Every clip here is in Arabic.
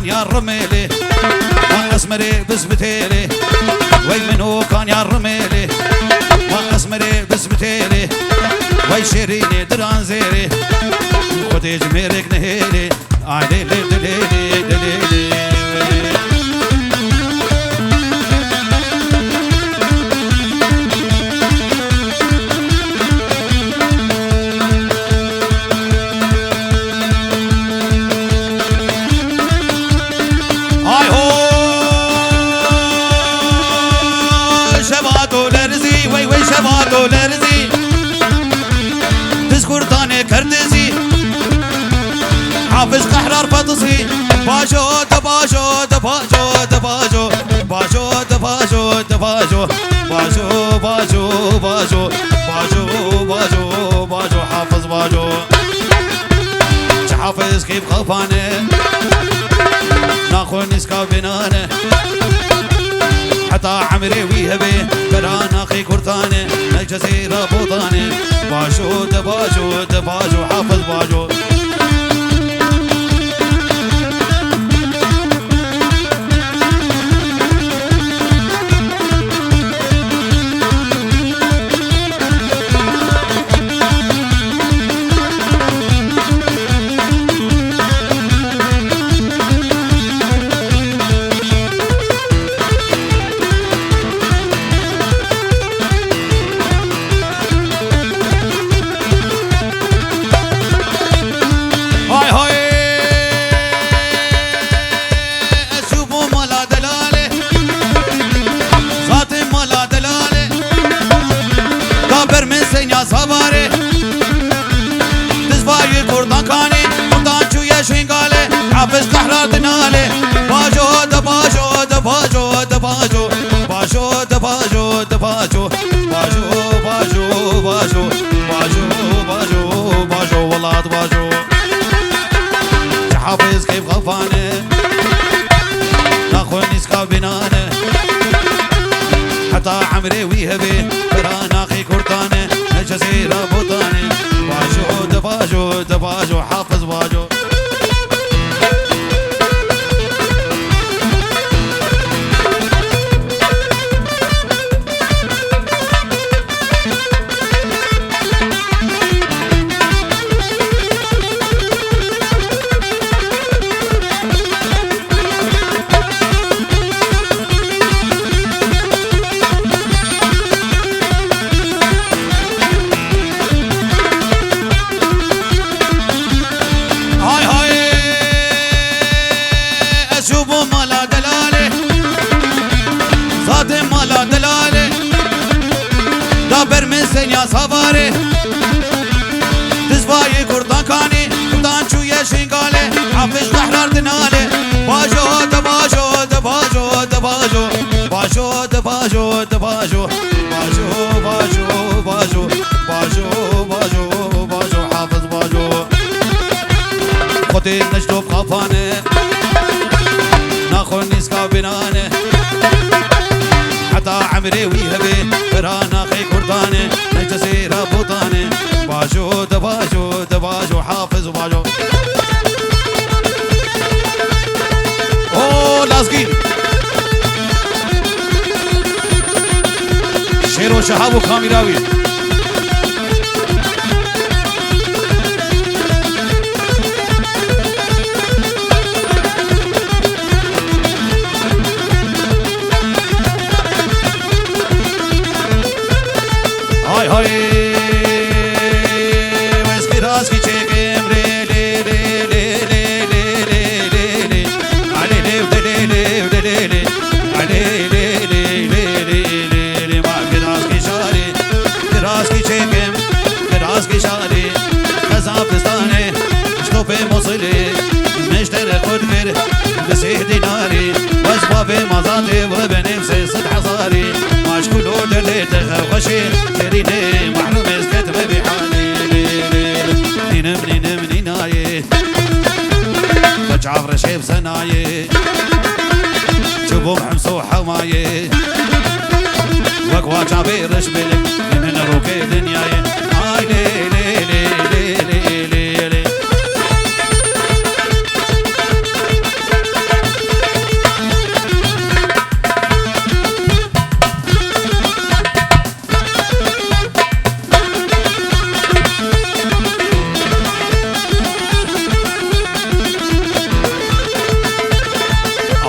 كان يا الرميلي ما اسمري بسبتيلي وي منو كان يا الرميلي ما اسمري بسبتيلي وي شيريني دران زيري خدي جميرك نهيلي عديلي دليلي دليلي شباتو لرزي تذكر تاني كردزي حافظ قحرار فطسي باجو تباجو تباجو تباجو باجو تباجو تباجو باجو باجو باجو باجو باجو باجو حافظ باجو حافظ كيف خفانه ناخذ نسكا بنانه حتى عمري ويهبي برانا خي كرتاني الجزيرة بوطاني باجو تباجو تباجو حافظ باجو سواره دزبای کردان کانی کردان چوی شنگاله حافظ قحرار دناله باجو دباجو دباجو دباجو باجو دباجو دباجو باجو باجو باجو باجو باجو باجو ولاد باجو حافظ كيف غفانه ناخذ نسكا بنانه حتى عمري ويهبي برانا خي كرتانه الجزيرة بوطاني باجو دباجو دباجو حافظ باجو يا صباري تزباي كردان كاني كردان شوية شنقالي حافظ قحرار دنالي باجو دباجو دباجو دباجو باجو دباجو دباجو باجو باجو باجو باجو باجو باجو حافظ باجو خدي نجدو بخفاني ناخذ نسكا بناني حتى عمري ويهبي برانا خي كرداني الجزيرة بوطاني باجو دباجو دباجو حافظ باجو اوه لازقين شيرو شهاب وكاميراوي هاي هاي ويسكي راسكي تشيكم لي لي لي لي لي لي لي لي علي لي ودلي لي ودلي لي علي لي لي لي لي لي ما في راسكي شاري في راسكي تشيكم في راسكي شاري كازابستاني شطوبي موصلي مشتري قدمر بسيح ديناري واسبابي مزاتي وبنمسي صد حصاري مشكولو دلي تخوشي تريني محروم اسكتب بحالي نينم نينم نيناي بجعفر شيب سناي جبوم حمسو حماي وقوا جابير شبلك من روكي دنياي هاي لي لي لي لي لي لي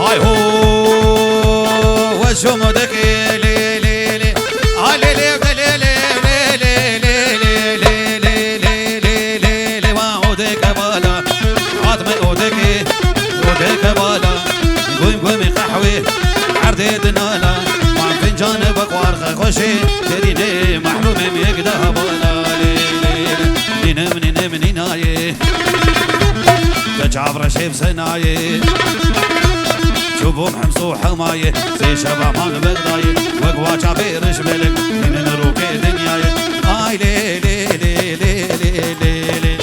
هاي هو وشمودك لي لي لي هاي لي لي لي لي لي لي لي لي لي لي لي لي ما عودك بالا عظم عودك عودك بالا قوم قوم قحوي عرض دنالا مع فنجان بقوار خوشي تريني محروم يقدها بالا لي لي نم نم ناي تجعبر شيب سناي شوفوا محمصو حماية زي شباب مال بغداي وقوا شابير شبلك من نروكي دنياي آي لي لي لي لي لي لي لي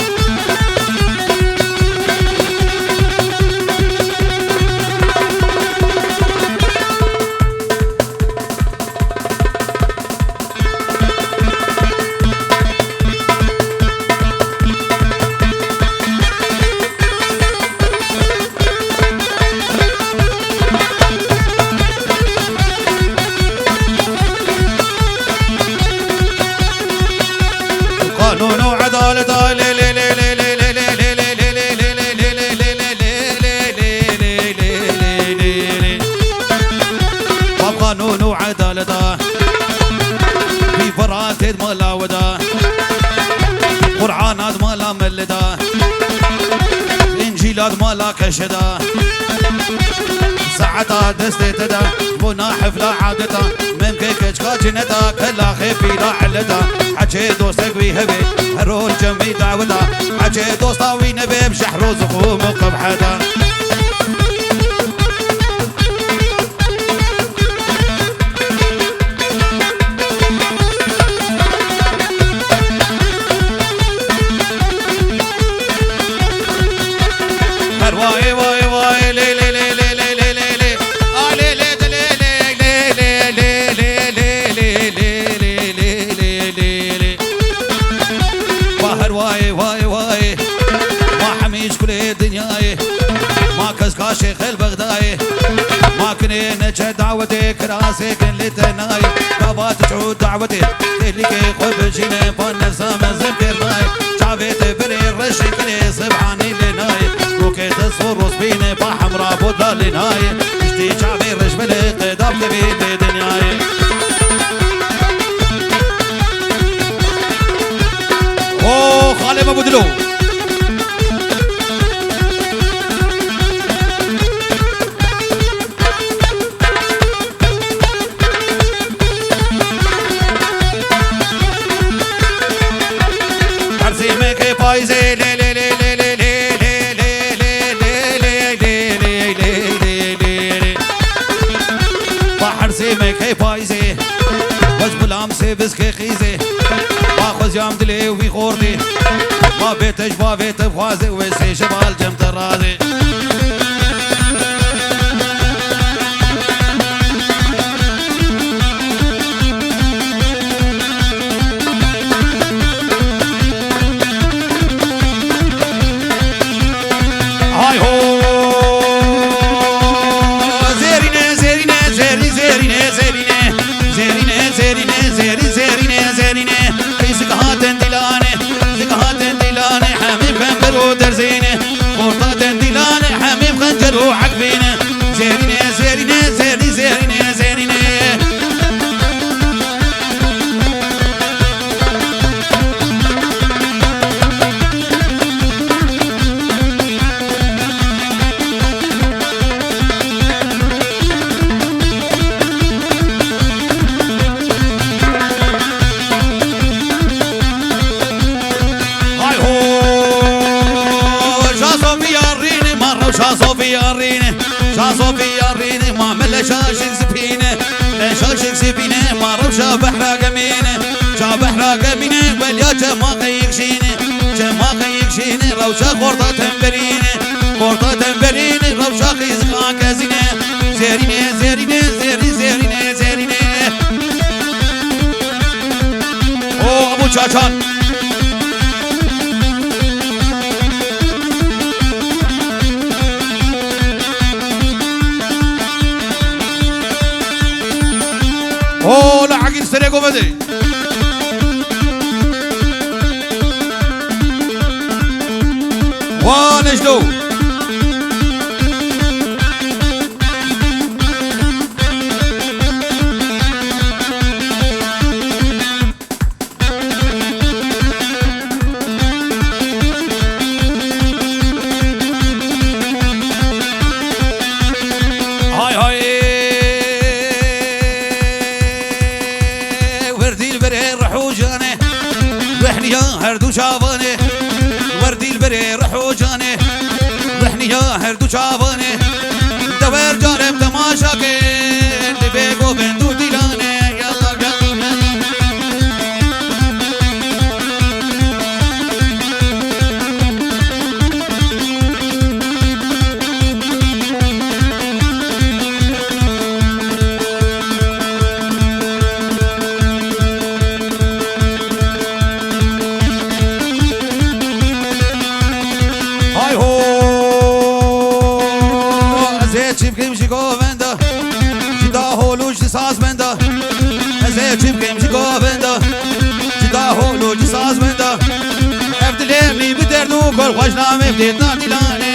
قانون وعدالة لي لي لي لي لي لي لي لي لي لي لي لي لي قانون وعدالة في فراتد مالا ودا قرعانات مالا ملدا انجيلات مالا كشدا ساعتا دستي تدا بنا حفلة عادتا ممكن كشكا جنتا كلا خيفي لا علتا حجي دوستك بيهبي هرول جنبي دعوتا حجي دوستا وينبي بشحرو زخوم وقبحتا هرواي واي واي لي لي لي لي لي لي لي لي آ لي لي لي لي لي لي لي لي لي لي لي لي لي هرواي واي واي ما حميش كل الدنياي ما كزكا شيخ البغداي ما كني نجد دعوتي كراسي كن لتناي كابات تعود دعوتي تهلكي خب جيني فنسا مزم كرناي شعبيت بلي الرشي كلي سبحاني لناي وكيت الصروس بيني بحمرا بودا لناي اشتي شعبي رش بلي قدام كبيت دنياي اوه خالي ما بدلو فايزه لي لي لي لي لي لي لي لي لي لي لي لي لي لي بحر سيمك هي فايزه وجب الامس بسكي خيزه باخذ يام دلي وفي خورتي ما بيتش ما بيت بخوازي وسي شمال جمت الرازي درزينه قرطة دلانه حميم خنجر وعقبينه زيرينه زيرينه زيري زيرينه زيرينه صوفيا ريني ما ملا شاشك سفينه شاشك سفينه ما رب شابح راقمينه شابح راقمينه واليا جما خيكشينه جما خيكشينه روشا خورطة تنبرينه خورطة تنبرينه روشا خيزقا كازينه زيرينه زيرينه زيري زيرينه زيرينه او ابو چاچان اوه لا عقيل سريقو بدي ونجدو هردو شافاني وردي البري رحو جاني رحني يا هردو شافاني دور جارب تماشاكي اللي بيقو بندو ديلاني يلا يلا هاي هو ازيت شبكي مشي جوفندا جدا هولوش ساز بندا ازيت شبكي مشي جوفندا جدا هولوش ساز بندا افتلمني بدردو كل خوشنا مفتيتنا دلاني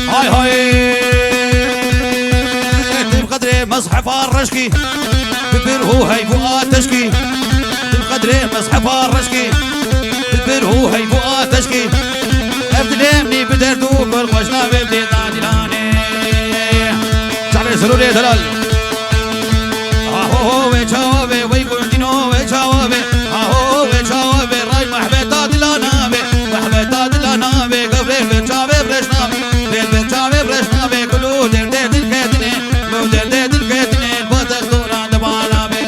هاي هاي بقدر مصحف الرشكي ببره هاي فؤاد تشكي بقدر مصحف الرشكي ببره هاي فؤاد تشكي ابدلمني بدردو كل خوشنا ببدي داني شعر سروري دلال اهو ويشاوبي ويقول دينو ويشاوبي اهو ويشاوبي راي محبتا دلانابي محبتا دلانابي قبل بيشاوبي برشنابي بالبيشاوبي برشنابي كلو دردي دلكتني مو دردي دلكتني البطل دوران دبانابي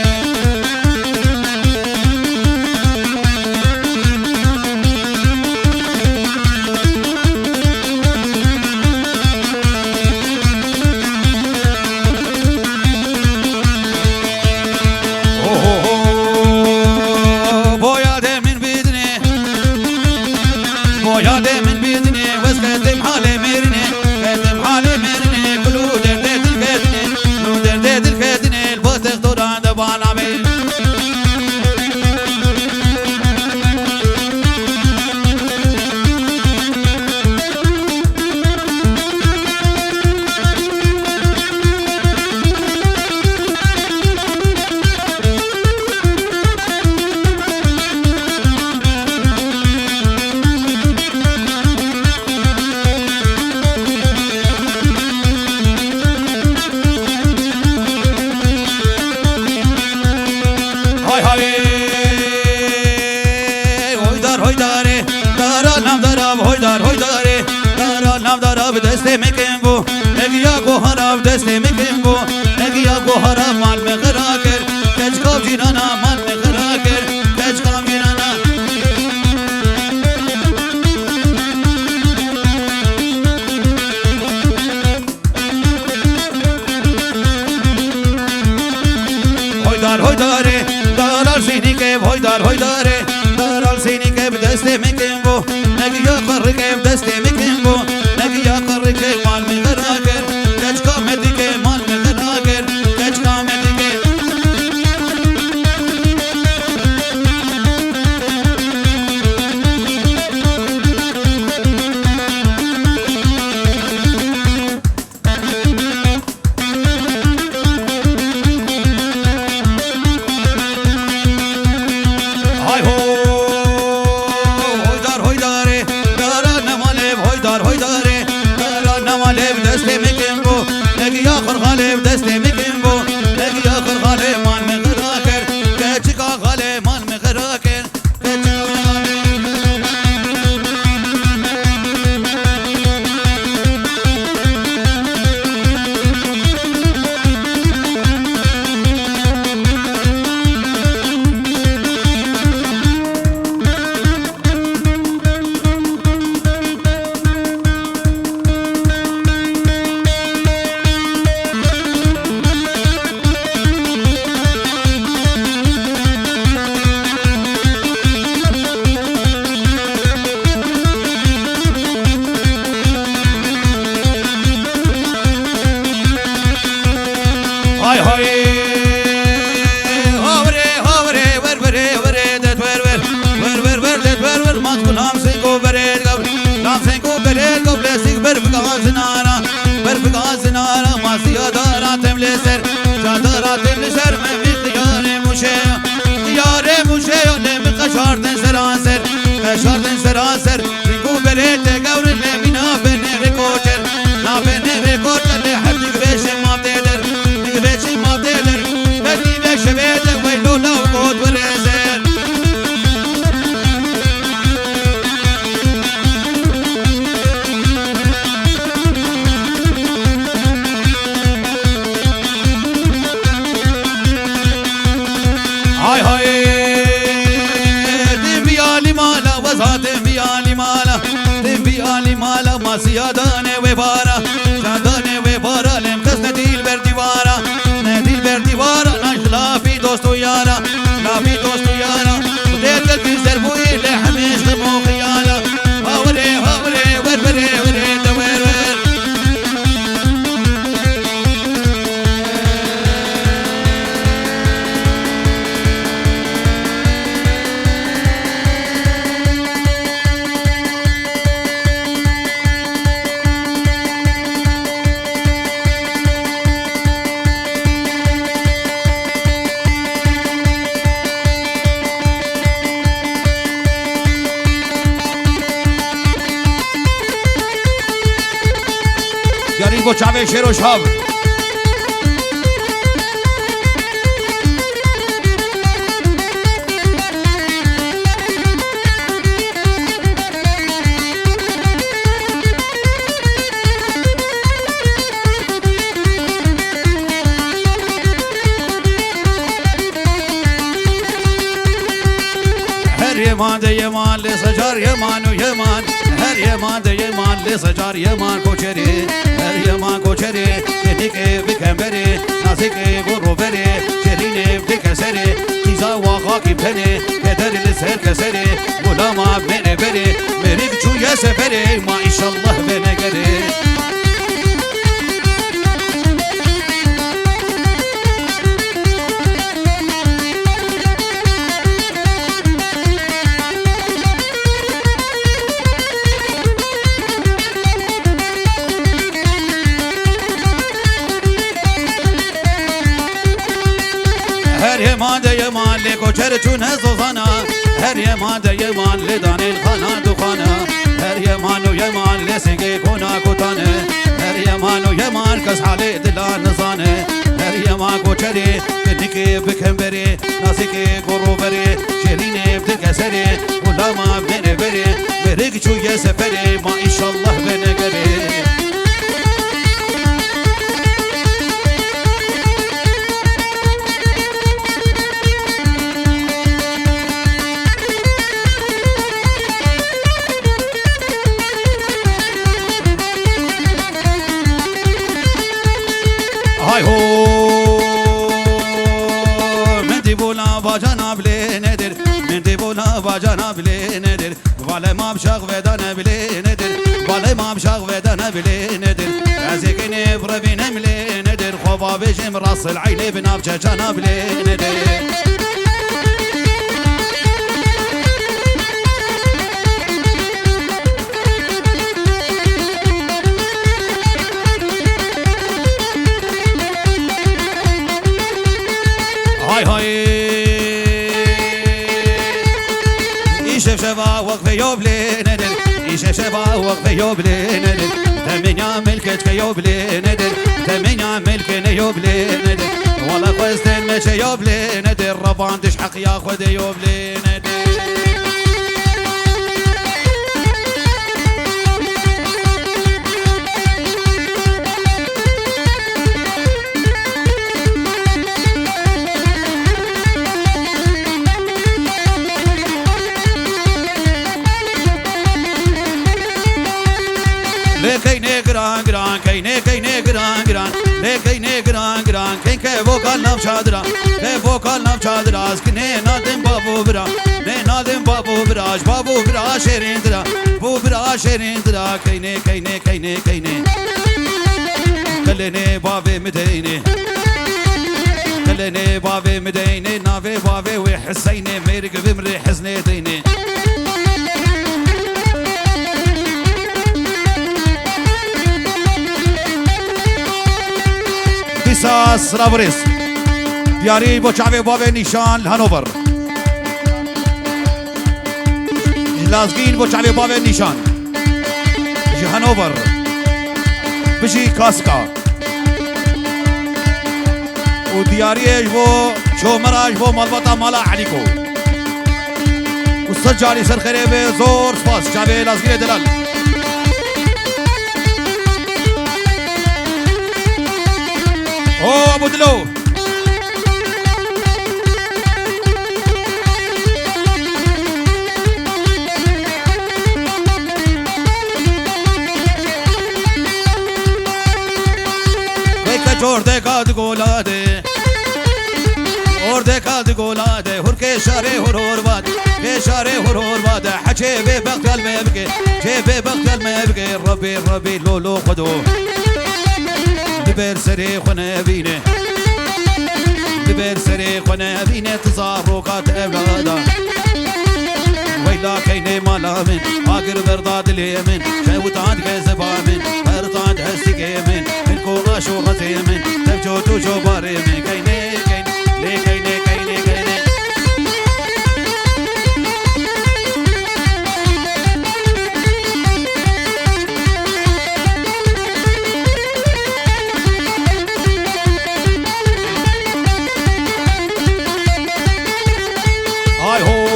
بويا دي من بيدني بويا دي من بيدني وسكتم حالي ميرني كتم حالي ميرني كلو دردي دلكتني كلو دردي دلكتني البطل دوران دبانابي هاي هاي هويداري دارا نام دارا هويداري دارا نام دارا بدسته مكمبو نگیا کو حرام دسته مکمبو نگیا کو حرام مال میں غرا کر کج کو جنانا مال میں غرا کر کج کو جنانا هويداري دارا سيني كيف هويداري دارا سيني كيف دسته مكمبو نگیا قر كيف دسته مكمبو نگیا قر كيف مال میں غرا کر کج کو مدی کے مال میں غرا کر کج کو مدی کے هاي هو هويداري دارا نمالي سراسر شاردن سراسر رنگو بريت قور اللي نافن ريكوتر نافن ريكوتر لحد قبيش ما بديدر قبيش ما بديدر بدي بيش بيدك ويلو لو قود ورزر هاي هاي دبيالي مالا وزاد دبيالي مالا دبيالي مالا ما سيادانه وبارا سيادانه وبارا لم كس نديل برديوارا نديل برديوارا نشلا في دوستو يارا لا في دوستو يارا وديت الكسر بوي لحميش دمو خيالا هاوري هاوري وروري وري دوير ور Garibo Chave Shero Shav Her yeman de yeman le sacar yemanu yeman Her yeman de yeman le sacar yeman koçeri Her yeman koçeri Dedike bikemberi Nazike guruveri Şerine bikeseri İza vaka kipeni Kederli serkeseri Bulama beni beri Merik çuye seferi Maişallah beni geri Her yeman de yeman le koçer çune zozana Her yeman de yeman le danil khana dukhana Her yeman o yeman le sege kona kutane Her yeman o yeman kas hale dilan nizane Her yeman koçeri dike bikemberi Nasike goruveri şerine bdikeseri Ulama beni beri Merik çuye seferi Maişallah beni geri Hay ho Mendi bola bacana bile nedir Mendi bola bacana bile nedir Vale mabşak vedane bile nedir Vale mabşak vedane bile nedir Ezekini brebine bile nedir Khova bejim rasıl ayni binabçe cana bile nedir Hay hay İşe şeva vakfe yoble nedir İşe şeva vakfe yoble nedir Temenya melket yoble nedir Temenya melkene yoble nedir Valla kwesten meçe yoble nedir Raban diş hak ya khode yoble nedir Lekayne gran gran kayne gran gran Lekayne gran gran kayn ke vokal nav çadıra Ke vokal nav çadıra Askine nadim babu bira Ne nadim babu biraj Babu bira şerindira Bu bira şerindira Kayne kayne kayne kayne Kalene bave mideyne Kalene bave mideyne Nave bave ve hisseyne Merik bimri hizne deyne Bisas Ravris Diyari Boçave Bave Nişan Hanover لازقين بو شعبي بابي نيشان بجي هانوفر بجي كاسكا ودياريش بو شو مراج بو مالبطة مالا عليكو والسجالي سر خريبي زور سباس شعبي لازقين دلال اوه ابو دلو orada kaldı golade orada kaldı golade hur ke şare hur bad ke şare hur bad haçe be baktal mebke çe be baktal mebke rabbi lolo qado diber seri khonabine diber seri khonabine tazarruqat evlada ويلا كيني مالامن اقر برداد اليمن شوطات كزبامن برداد هسكيمن الكو اشو غزيمن تبجو توجو باريمن كيني لي كيني هاي هو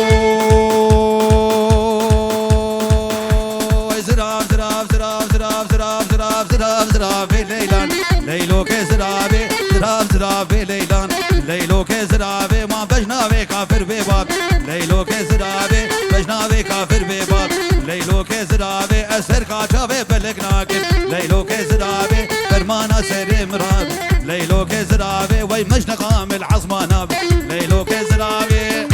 ليلو كزرابي ما بجنابي كافر بباب ليلو كزرابي بجنابي كافر بباب ليلو كزرابي أسر كاشافي بلقناكم ليلو كزرابي فرمانا سري مراب ليلو كزرابي وي مجن قامل عظماناب ليلو كزرابي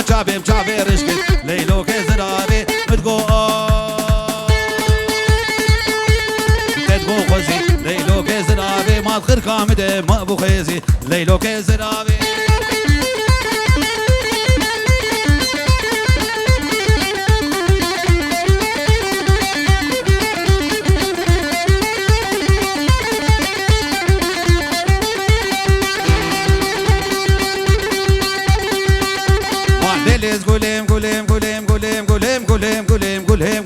شعبي شعبي رشكت ليلو كزرابي متقو تدقو خوزي ليلو كزرابي ما تخير كامده ما ابو خيزي ليلو كزرابي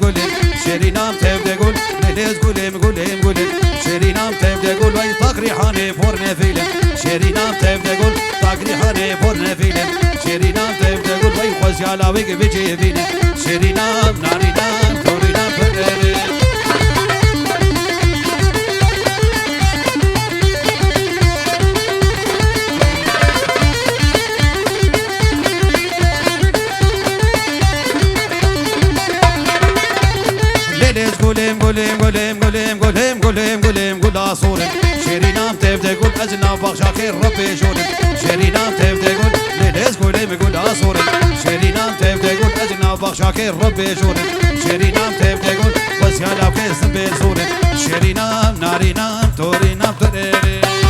قولهم شرينام تبدا قول ليز قولهم شرينام تبدا قول وي طاقري حاني فورنا فيلم شرينام تبدا قول طاقري حاني فورنا فيلم شرينام تبدا قول وي خوز يالاوي بيجي فينا شرينام نارينام تورينام فرقري قولهم قول صورم شرينام تبدا قول أزنا بخشاكير ربي شورم شرينام تبدا قول ليليز قولهم قول صورم شرينام تبدا قول أزنا بخشاكير ربي شورم شرينام تبدا قول بس يا لو كيس بين صورم شرينام نارينام تورينام تورينام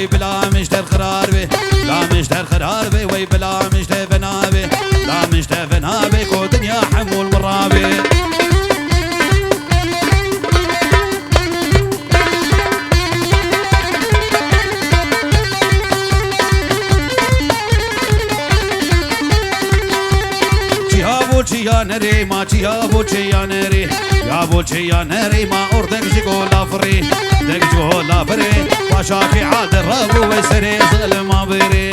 وي بلا مشتر قرار بي لا مشتر قرار بي وي بلا مشتر فنابي لا مشتر فنابي كو دنيا حمول مرابي جهابو جيانري ما جهابو جيانري يا بولشي يا نريما أردك جيكولا فري دك جيكولا فري وشاكي عاد الرب ويسري ظلم بري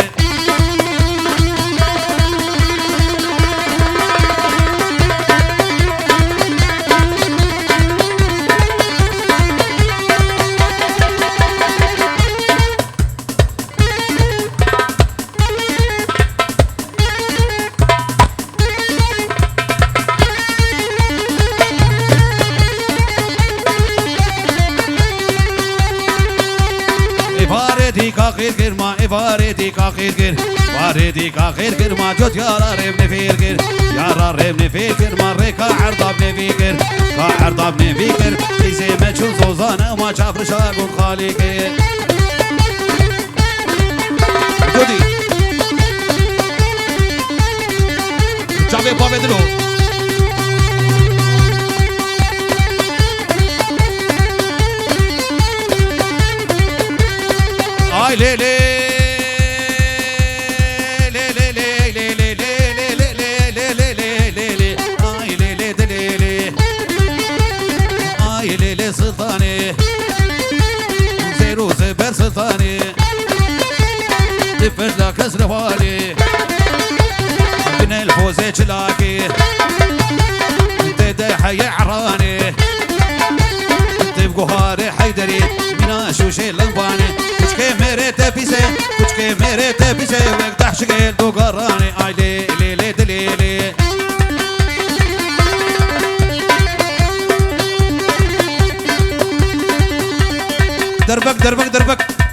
خير خير ما إفارتي كخير خير فارتي كخير خير ما جوت يا رارب نفير خير يا رارب نفير خير ما ريكا عرضاب نفير كعرضاب نفير زي ما تشوف زوزانا ما شاف رشاق خالق جودي جابي بابي دلو Ay le le le le le le le le le le le le le le le ay le le de le le ay le le sultani zero zeber sultani تفرد لك كسر والي من الفوز تلاقي تدي حي عراني تبقوا هاري حيدري من شوشي لنباني كي मेरे ते पीछे कुछ के मेरे ते पीछे एक दहश के दो गराने आई ले ले ले ले ले دربك دربك دربك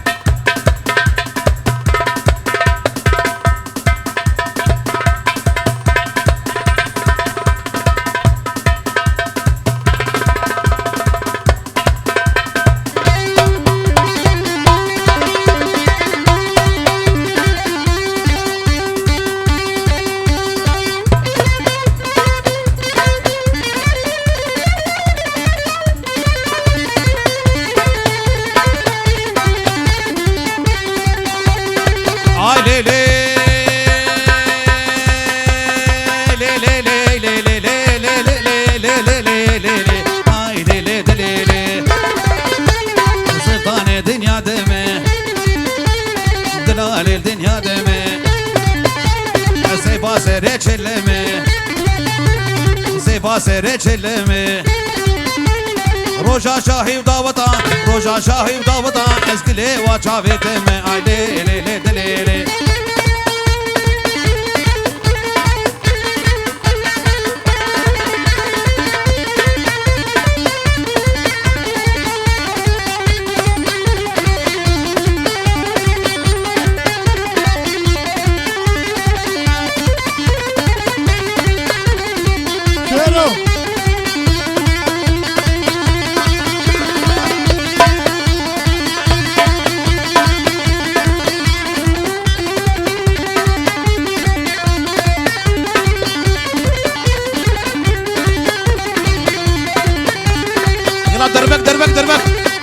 سره چلمه روجا شاهی دعوتا روجا شاهی دعوتا اسکله و چاویت me ay le le le le le دربك دربك دربك